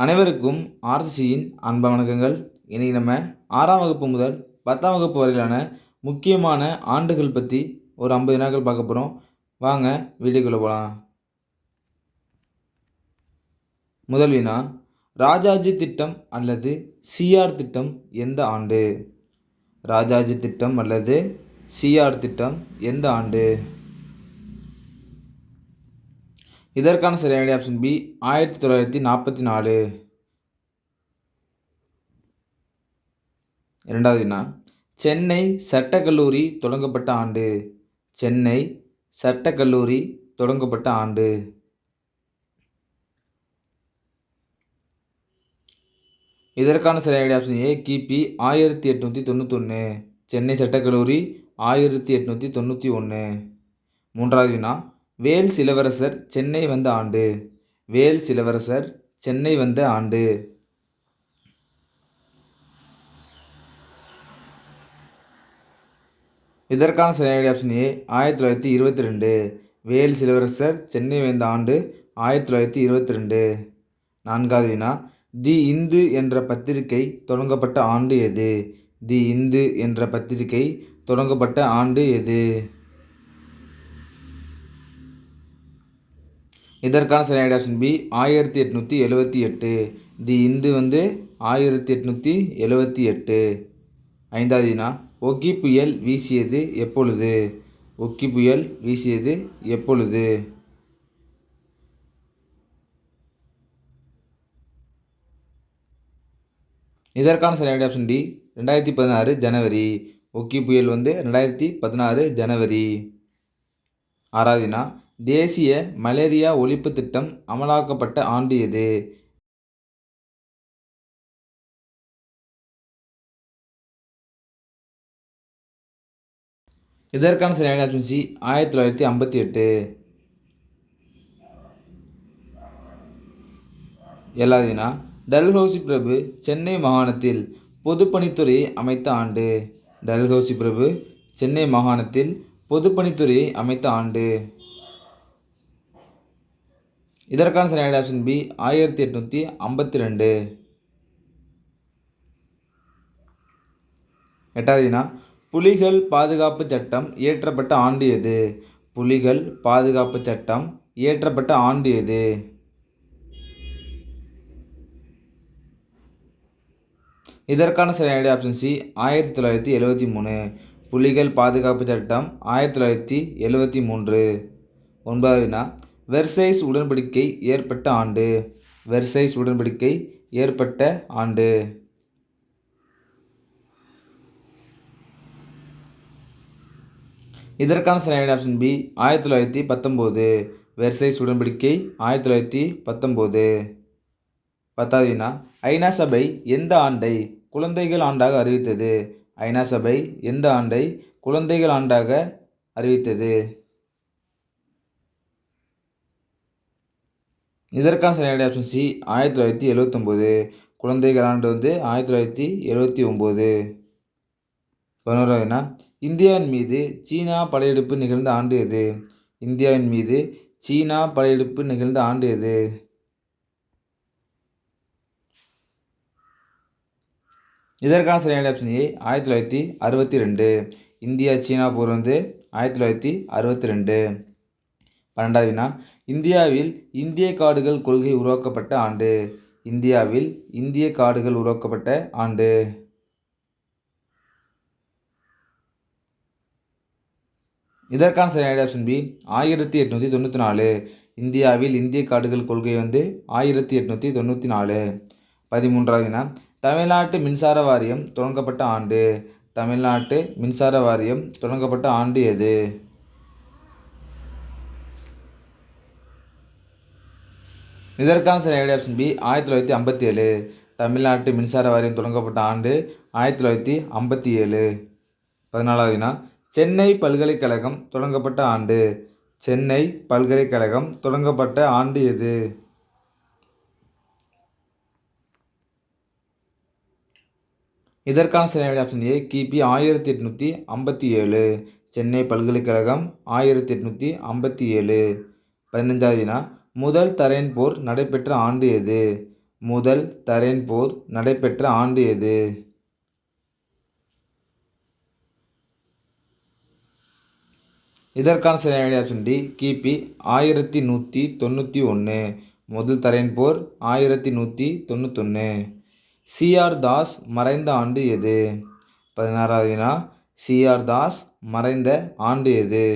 அனைவருக்கும் ஆர்சிசியின் அன்பு வணக்கங்கள். இன்றைக்கி நம்ம 6ஆம் வகுப்பு முதல் 10ஆம் வகுப்பு வரையிலான முக்கியமான ஆண்டுகள் பற்றி ஒரு 50 வினாக்கள் பார்க்க போகிறோம். வாங்க வீடியோக்குள்ளே போகலாம். முதல் வினா, ராஜாஜி திட்டம் அல்லது சிஆர் திட்டம் எந்த ஆண்டு? ராஜாஜி திட்டம் அல்லது சிஆர் திட்டம் எந்த ஆண்டு? இதற்கான சரியான ஆப்ஷன் பி 1944. இரண்டாவது வினா, சென்னை சட்டக்கல்லூரி தொடங்கப்பட்ட ஆண்டு? சென்னை சட்டக்கல்லூரி தொடங்கப்பட்ட ஆண்டு? இதற்கான சரியான ஆப்ஷன் ஏ கிபி 1891. சென்னை சட்டக்கல்லூரி 1891. மூன்றாவது வினா, வேல்ஸ் இளவரசர் சென்னை வந்த ஆண்டு? வேல்ஸ் இளவரசர் சென்னை வந்த ஆண்டு? இதற்கான சரியான ஆப்ஷன் ஏ 1922. வேல்ஸ் இளவரசர் சென்னை வந்த ஆண்டு 1922. நான்காவது வினா, தி இந்து என்ற பத்திரிகை தொடங்கப்பட்ட ஆண்டு எது? தி இந்து என்ற பத்திரிகை தொடங்கப்பட்ட ஆண்டு எது? இதற்கான சரியான ஆப்ஷன் பி 1878. தி இந்து 1878. ஐந்தாவது வினா, ஒக்கி புயல் வீசியது எப்பொழுது? ஒக்கி புயல் வீசியது எப்பொழுது? இதற்கான சரியான ஆப்ஷன் டி 2016 ஜனவரி. ஒக்கி புயல் 2016 ஜனவரி. ஆறாவது வினா, தேசிய மலேரியா ஒழிப்பு திட்டம் அமலாக்கப்பட்ட ஆண்டு எது? இதற்கான சரியான ஆப்ஷன் சி 1958. ஏழாவது வினா, டல்ஹௌசி பிரபு சென்னை மாகாணத்தில் பொதுப்பணித்துறையை அமைத்த ஆண்டு? டல்ஹௌசி பிரபு சென்னை மாகாணத்தில் பொதுப்பணித்துறையை அமைத்த ஆண்டு? இதற்கான சரியான ஆப்ஷன் பி 1852. எட்டாவது வினா, புலிகள் பாதுகாப்பு சட்டம் இயற்றப்பட்ட ஆண்டு எது? புலிகள் பாதுகாப்பு சட்டம் இயற்றப்பட்ட ஆண்டு எது? இதற்கான சரியான ஆப்ஷன் சி 1973. புலிகள் பாதுகாப்பு சட்டம் 1973. ஒன்பதாவது வினா, வெர்சைஸ் உடன்படிக்கை ஏற்பட்ட ஆண்டு? வெர்சைஸ் உடன்படிக்கை ஏற்பட்ட ஆண்டு? இதற்கான சரியான ஆப்ஷன் பி 1919. வெர்சைஸ் உடன்படிக்கை 1919. பத்தாவது வினா, ஐநா சபை எந்த ஆண்டை குழந்தைகள் ஆண்டாக அறிவித்தது? ஐநா சபை எந்த ஆண்டை குழந்தைகள் ஆண்டாக அறிவித்தது? இதற்கான சரியான ஆப்ஷன் சி 1979. குழந்தைகள் ஆண்டு 1979. 11வது வினா, இந்தியாவின் மீது சீனா படையெடுப்பு நிகழ்ந்த ஆண்டு எது? இந்தியாவின் மீது சீனா படையெடுப்பு நிகழ்ந்த ஆண்டு எது? இதற்கான சரியான ஆப்ஷன் ஏ 1962. இந்தியா சீனா போர் 1962. 12வது வினா, இந்தியாவில் இந்திய காடுகள் கொள்கை உருவாக்கப்பட்ட ஆண்டு? இந்தியாவில் இந்திய காடுகள் உருவாக்கப்பட்ட ஆண்டு? இதற்கான சரியான ஆப்ஷன் பி 1894. இந்தியாவில் இந்திய காடுகள் கொள்கை 1894. 13வது வினா, தமிழ்நாட்டு மின்சார வாரியம் தொடங்கப்பட்ட ஆண்டு? தமிழ்நாட்டு மின்சார வாரியம் தொடங்கப்பட்ட ஆண்டு எது? இதற்கான சரியான ஆப்ஷன் பி 1957. தமிழ்நாட்டு மின்சார வாரியம் தொடங்கப்பட்ட ஆண்டு 1957. 14வது வினா, சென்னை பல்கலைக்கழகம் தொடங்கப்பட்ட ஆண்டு? சென்னை பல்கலைக்கழகம் தொடங்கப்பட்ட ஆண்டு எது? இதற்கான சரியான ஆப்ஷன் ஏ கிபி 1857. சென்னை பல்கலைக்கழகம் 1857. 15வது வினா, முதல் தரையன் போர் நடைபெற்ற ஆண்டு எது? முதல் தரையன் போர் நடைபெற்ற ஆண்டு எது? இதற்கான சரியான ஆப்ஷன் டி, கிபி 1191. முதல் தரையன் போர் 1191. சி.ஆர். தாஸ் மறைந்த ஆண்டு எது? 16வது வினா, சி.ஆர். தாஸ் மறைந்த ஆண்டு எது?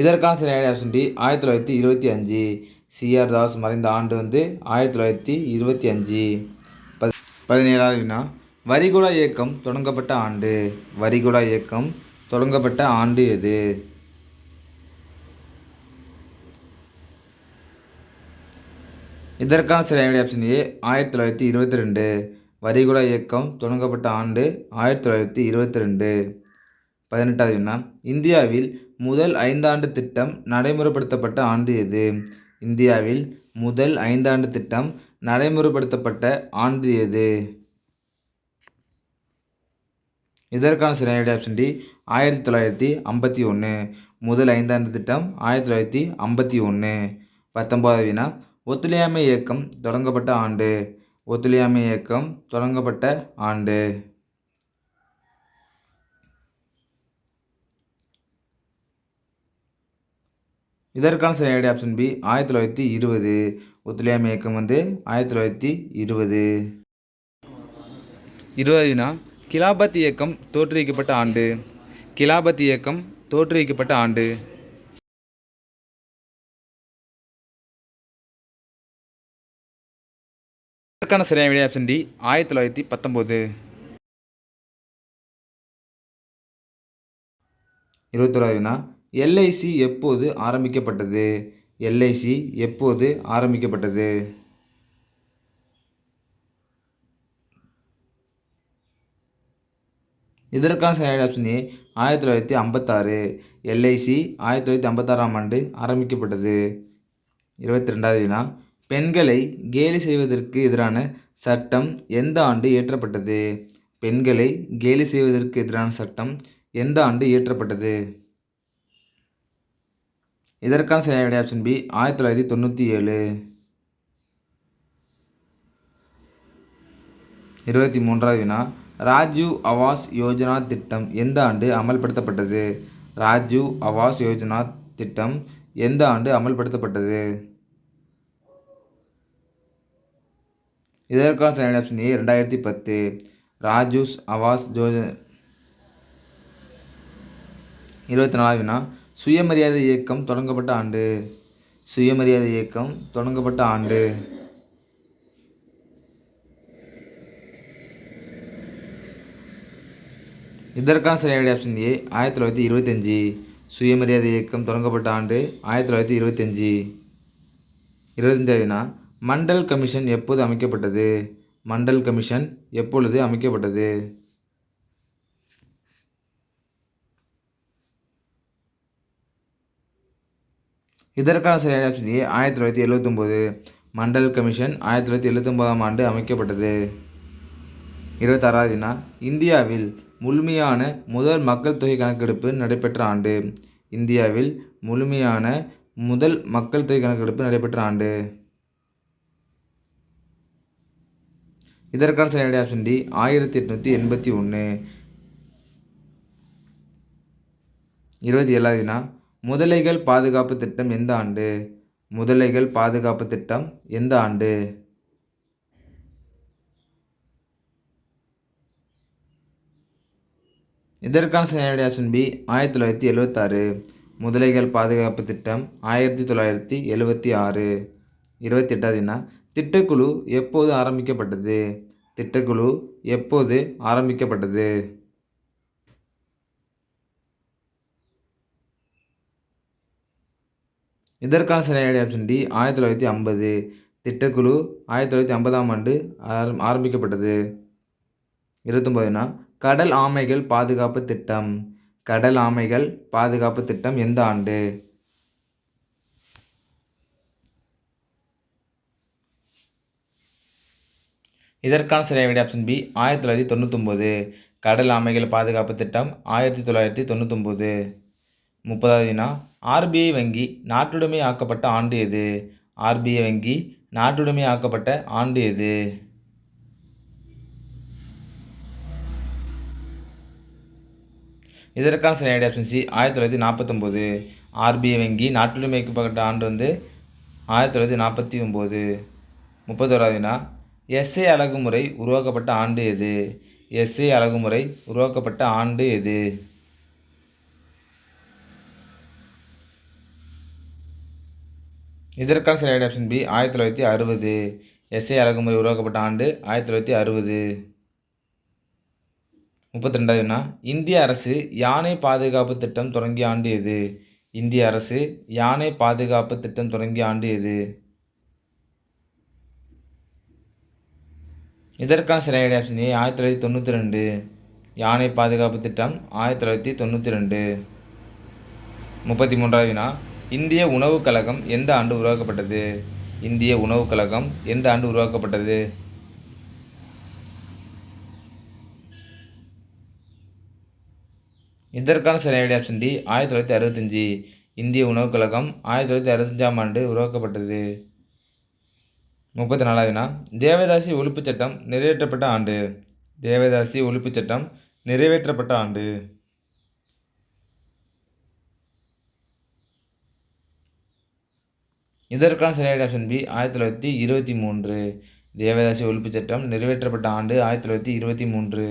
இதற்கான சரியான ஆப்ஷன் டி, 1925. சி.ஆர். தாஸ் மறைந்த ஆண்டு 1925. 17வது வினா, வரிகுடா இயக்கம் தொடங்கப்பட்ட ஆண்டு. வரிகுடா இயக்கம் தொடங்கப்பட்ட ஆண்டு எது? இதற்கான சரியான ஆப்ஷன் ஏ, 1922. வரிகுடா இயக்கம் தொடங்கப்பட்ட ஆண்டு 1922. 18வது வினா, இந்தியாவில் முதல் 5 ஆண்டு திட்டம் நடைமுறைப்படுத்தப்பட்ட ஆண்டு எது? இந்தியாவில் முதல் 5 ஆண்டு திட்டம் நடைமுறைப்படுத்தப்பட்ட ஆண்டு எது? இதற்கான சரியான ஆப்ஷன் டி, 1951. முதல் 5 ஆண்டு திட்டம் 1951. 19வது வினா, ஒத்துழையாமை இயக்கம் தொடங்கப்பட்ட ஆண்டு. ஒத்துழையாமை இயக்கம் தொடங்கப்பட்ட ஆண்டு. இதற்கான சரியான ஆப்ஷன் பி, 1920. ஒத்துழையாமை இயக்கம் 1920. 20வது வினா, கிலாபத் இயக்கம் தோற்றுவிக்கப்பட்ட ஆண்டு. கிலாபத் இயக்கம் தோற்றுவிக்கப்பட்ட ஆண்டு. இதற்கான சரியான ஆப்ஷன் டி, 1919. 21வது வினா, எல்ஐசி எப்போது ஆரம்பிக்கப்பட்டது? எல்ஐசி எப்போது ஆரம்பிக்கப்பட்டது? இதற்கான சரியான ஆப்ஷன் ஏ, 1956. எல்ஐசி 1956ஆம் ஆண்டு ஆரம்பிக்கப்பட்டது. 22வது வினா, பெண்களை கேலி செய்வதற்கு எதிரான சட்டம் எந்த ஆண்டு இயற்றப்பட்டது? பெண்களை கேலி செய்வதற்கு எதிரான சட்டம் எந்த ஆண்டு இயற்றப்பட்டது? இதற்கான சரியான ஆப்ஷன் பி, 1997. 23வது வினா, ராஜீவ் ஆவாஸ் யோஜனா திட்டம் எந்த ஆண்டு அமல்படுத்தப்பட்டது? ராஜீவ் ஆவாஸ் யோஜனா திட்டம் எந்த ஆண்டு அமல்படுத்தப்பட்டது? இதற்கான சரியான ஆப்ஷன் ஏ, 2010. ராஜீவ் ஆவாஸ் யோஜனா. 24வது வினா, சுயமரியாதை இயக்கம் தொடங்கப்பட்ட ஆண்டு. சுயமரியாதை இயக்கம் தொடங்கப்பட்ட ஆண்டு. இதற்கான சரியான ஆப்ஷன் ஏ, 1925. சுயமரியாதை இயக்கம் தொடங்கப்பட்ட ஆண்டு 1925. 25வது வினா, மண்டல் கமிஷன் எப்போது அமைக்கப்பட்டது? மண்டல் கமிஷன் எப்பொழுது அமைக்கப்பட்டது? இதற்கான சரியான ஆப்ஷன் ஏ, 1979. மண்டல் கமிஷன் 1979ஆம் ஆண்டு அமைக்கப்பட்டது. 26வது வினா, இந்தியாவில் முழுமையான முதல் மக்கள் தொகை கணக்கெடுப்பு நடைபெற்ற ஆண்டு. இந்தியாவில் முழுமையான முதல் மக்கள் தொகை கணக்கெடுப்பு நடைபெற்ற ஆண்டு. இதற்கான சரியான ஆப்ஷன் டி, 1881. 27வது வினா, முதலைகள் பாதுகாப்பு திட்டம் எந்த ஆண்டு? முதலைகள் பாதுகாப்பு திட்டம் எந்த ஆண்டு? இதற்கான சரியான ஆப்ஷன் பி, 1976. முதலைகள் பாதுகாப்பு திட்டம் 1976. 28வது வினா, திட்டக்குழு எப்போது ஆரம்பிக்கப்பட்டது? திட்டக்குழு எப்போது ஆரம்பிக்கப்பட்டது? இதற்கான சரியான ஆப்ஷன் டி, 1950. திட்டக்குழு 1950ஆம் ஆண்டு ஆரம்பிக்கப்பட்டது. 29வது வினா, கடல் ஆமைகள் பாதுகாப்பு திட்டம். கடல் ஆமைகள் பாதுகாப்பு திட்டம் எந்த ஆண்டு? இதற்கான சரியான ஆப்ஷன் பி, 1999. கடல் ஆமைகள் பாதுகாப்பு திட்டம் 1999. 30வது வினா ஆர்பிஐ வங்கி நாட்டுடைமை ஆக்கப்பட்ட ஆண்டு எது? ஆர்பிஐ வங்கி நாட்டுடைமை ஆக்கப்பட்ட ஆண்டு எது? இதற்கான சரியான ஆப்ஷன் சி 1949. ஆர்பிஐ வங்கி நாட்டுடைமையாக்கப்பட்ட ஆண்டு வந்து 1949. 31வது வினா எஸ்ஏ அலகுமுறை உருவாக்கப்பட்ட ஆண்டு எது? எஸ்ஏ அலகுமுறை உருவாக்கப்பட்ட ஆண்டு எது? இதற்கான சரியான ஆப்ஷன் பி 1960. எஸ்ஏ அலகுமுறை உருவாக்கப்பட்ட ஆண்டு 1960. 32வது வினா இந்திய அரசு யானை பாதுகாப்பு திட்டம் தொடங்கிய ஆண்டு எது? இந்திய அரசு யானை பாதுகாப்பு திட்டம் தொடங்கிய ஆண்டு எது? இதற்கான சரியான ஆப்ஷன் ஏ 1992. யானை பாதுகாப்பு திட்டம் 1992. 33வது வினா இந்திய உணவுக் கழகம் எந்த ஆண்டு உருவாக்கப்பட்டது? இந்திய உணவுக் கழகம் எந்த ஆண்டு உருவாக்கப்பட்டது? இதற்கான சரியான ஆப்ஷன் டி 1965. இந்திய உணவுக் கழகம் 1965ஆம் ஆண்டு உருவாக்கப்பட்டது. 34வது வினா தேவதாசி ஒழிப்புச் சட்டம் நிறைவேற்றப்பட்ட ஆண்டு? தேவதாசி ஒழிப்புச் சட்டம் நிறைவேற்றப்பட்ட ஆண்டு? இதற்கான சரியான ஆப்ஷன் பி 1923. தேவதாசி ஒழிப்புச் சட்டம் நிறைவேற்றப்பட்ட ஆண்டு 1923.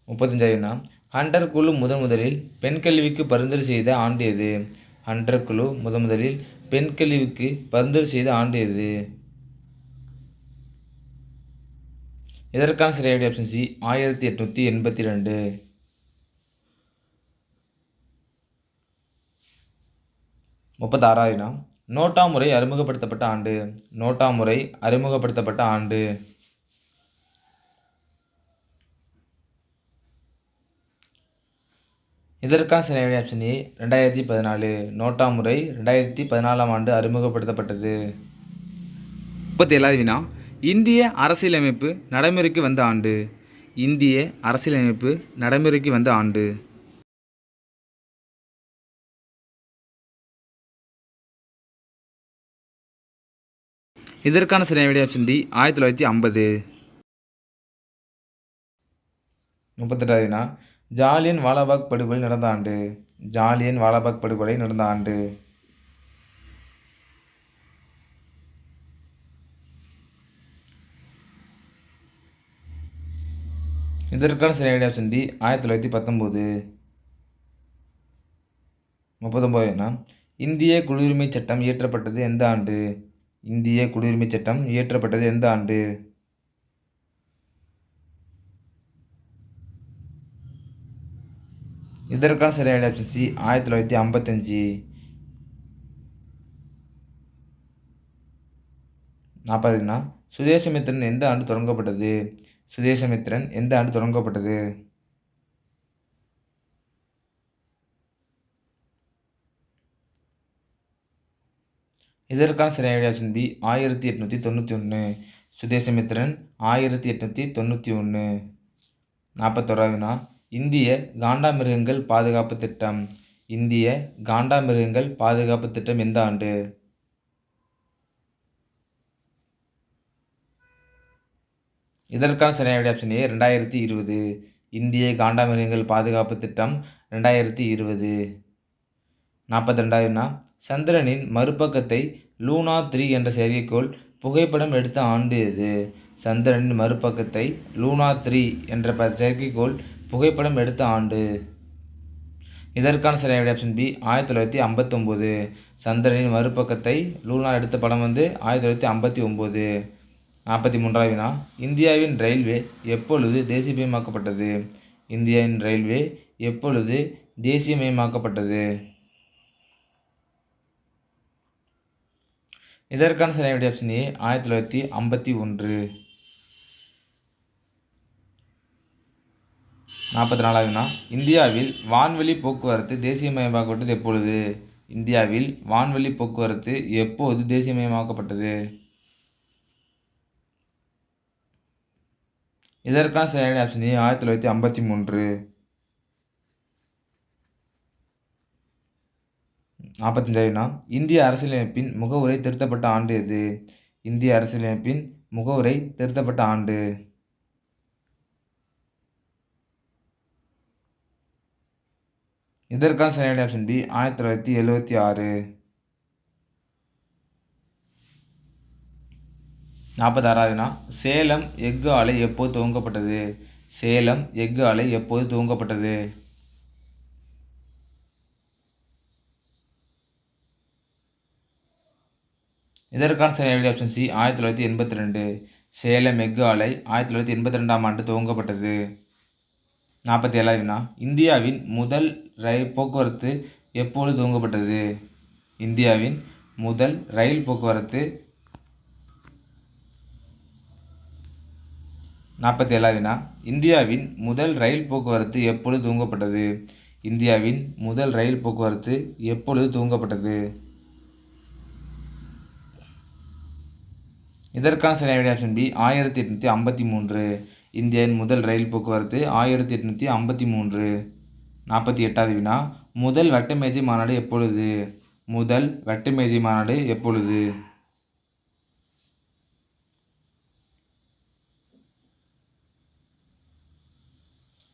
35வது வினா ஹண்டர் குழு முதலில் பெண் கல்விக்கு பரிந்துரை செய்த ஆண்டு எது? ஹண்டர் குழு முதலில் பெண் கல்விக்கு பரிந்துரை செய்த ஆண்டு எது? இதற்கான சரியான ஆப்ஷன் சி 1882. 36வது வினா நோட்டா முறை அறிமுகப்படுத்தப்பட்ட ஆண்டு? நோட்டா முறை அறிமுகப்படுத்தப்பட்ட ஆண்டு? இதற்கான சரியான ஆப்ஷன் ஏ 2014. நோட்டா முறை 2014ஆம் ஆண்டு அறிமுகப்படுத்தப்பட்டது. 37வது வினா இந்திய அரசியலமைப்பு நடைமுறைக்கு வந்த ஆண்டு? இந்திய அரசியலமைப்பு நடைமுறைக்கு வந்த ஆண்டு? இதற்கான சரியான ஆப்ஷன் டி 1950. 38வது வினா ஜாலியன் வாலாபாக் படுகொலை நடந்த ஆண்டு? ஜாலியன் வாலாபாக் படுகொலை நடந்த ஆண்டு? இதற்கான சரியான ஆப்ஷன் டி 1919. 39வது வினா இந்திய குடியுரிமைச் சட்டம் இயற்றப்பட்டது எந்த ஆண்டு? இந்திய குடியுரிமைச் சட்டம் இயற்றப்பட்டது எந்த ஆண்டு? இதற்கான சரியான ஆப்ஷன் சி 1955. 40வது வினா சுதேசமித்திரன் எந்த ஆண்டு தொடங்கப்பட்டது? சுதேசமித்திரன் எந்த ஆண்டு தொடங்கப்பட்டது? இதற்கான சரியான ஆப்ஷன் பி 1891. சுதேசமித்திரன் 1891. 41வது வினா இந்திய காண்டாமிருகங்கள் பாதுகாப்பு திட்டம்? இந்திய காண்டாமிருகங்கள் பாதுகாப்பு திட்டம் எந்த ஆண்டு? இதற்கான சரியான ஆப்ஷன் ஏ 2020. இந்திய காண்டாமிருகங்கள் பாதுகாப்பு திட்டம் 2020. 42வது வினா சந்திரனின் மறுபக்கத்தை லூனா 3 என்ற செயற்கைக்கோள் புகைப்படம் எடுத்த ஆண்டு எது? சந்திரனின் மறுபக்கத்தை லூனா 3 என்ற செயற்கைக்கோள் புகைப்படம் எடுத்த ஆண்டு? இதற்கான சரியான ஆப்ஷன் பி 1959. சந்திரனின் மறுபக்கத்தை லூனா எடுத்த படம் வந்து 1959. 43வது வினா இந்தியாவின் ரயில்வே எப்பொழுது தேசியமயமாக்கப்பட்டது? இந்தியாவின் ரயில்வே எப்பொழுது தேசியமயமாக்கப்பட்டது? இதற்கான சரியான ஆப்ஷன் ஏ 1951. 44வது வினா இந்தியாவில் வான்வெளி போக்குவரத்து தேசியமயமாக்கப்பட்டது எப்பொழுது? இந்தியாவில் வான்வெளி போக்குவரத்து எப்போது தேசியமயமாக்கப்பட்டது? இதற்கான சரியான ஆப்ஷன் ஏ 1953. 45வது வினா இந்திய அரசியலமைப்பின் முகவுரை திருத்தப்பட்ட ஆண்டு எது? இந்திய அரசியலமைப்பின் முகவுரை திருத்தப்பட்ட ஆண்டு. இதற்கான சரியான ஆப்ஷன் பி 1976. 46வது வினா சேலம் எஃகு ஆலை எப்போது துவங்கப்பட்டது? சேலம் எஃகு ஆலை எப்போது துவங்கப்பட்டது? இதற்கான சரியான ஆப்ஷன் சி 1982. சேலம் எஃகு ஆலை 1982ஆம் ஆண்டு துவங்கப்பட்டது. 47வது வினா இந்தியாவின் முதல் ரயில் போக்குவரத்து எப்பொழுது துவங்கப்பட்டது? இந்தியாவின் முதல் ரயில் போக்குவரத்து 47வது வினா இந்தியாவின் முதல் ரயில் போக்குவரத்து எப்பொழுது துவங்கப்பட்டது? இந்தியாவின் முதல் ரயில் போக்குவரத்து எப்பொழுது துவங்கப்பட்டது? இதற்கான சரியான ஆப்ஷன் பி 1853. இந்தியாவின் முதல் ரயில் போக்குவரத்து 1853. 48வது வினா முதல் வட்டமேஜை மாநாடு எப்பொழுது? முதல் வட்டமேஜை மாநாடு எப்பொழுது?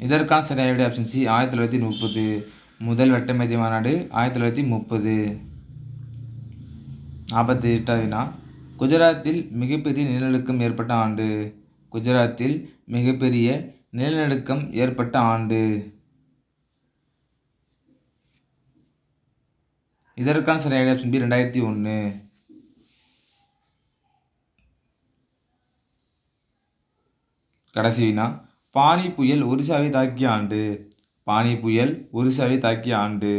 இதற்கான சரியான ஆப்ஷன் சி 1930. முதல் வட்டமேஜை மாநாடு 1930. 48வது வினா குஜராத்தில் மிகப்பெரிய நிலநடுக்கம் ஏற்பட்ட ஆண்டு? குஜராத்தில் மிகப்பெரிய நிலநடுக்கம் ஏற்பட்ட ஆண்டு. இதற்கான சரியான ஆப்ஷன் பி 2001. கடைசி வினா பானி புயல் ஒரிசாவை தாக்கிய ஆண்டு? பானி புயல் ஒரிசாவை தாக்கிய ஆண்டு.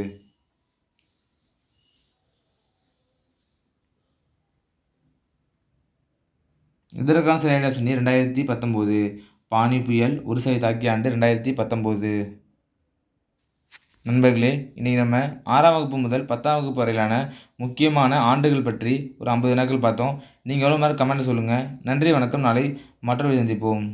இதற்கான சரியான ஆப்ஷன் 2019. பானி புயல் ஒரிசாவை தாக்கிய ஆண்டு 2019. நண்பர்களே, இன்றைக்கி நம்ம 6ஆம் வகுப்பு முதல் 10ஆம் வகுப்பு வரையிலான முக்கியமான ஆண்டுகள் பற்றி ஒரு 50 வினாக்கள் பார்த்தோம். நீங்கள் எவ்வளோ மார்க் கமெண்ட்டில் சொல்லுங்கள். நன்றி, வணக்கம். நாளை மற்றொரு சந்திப்போம்.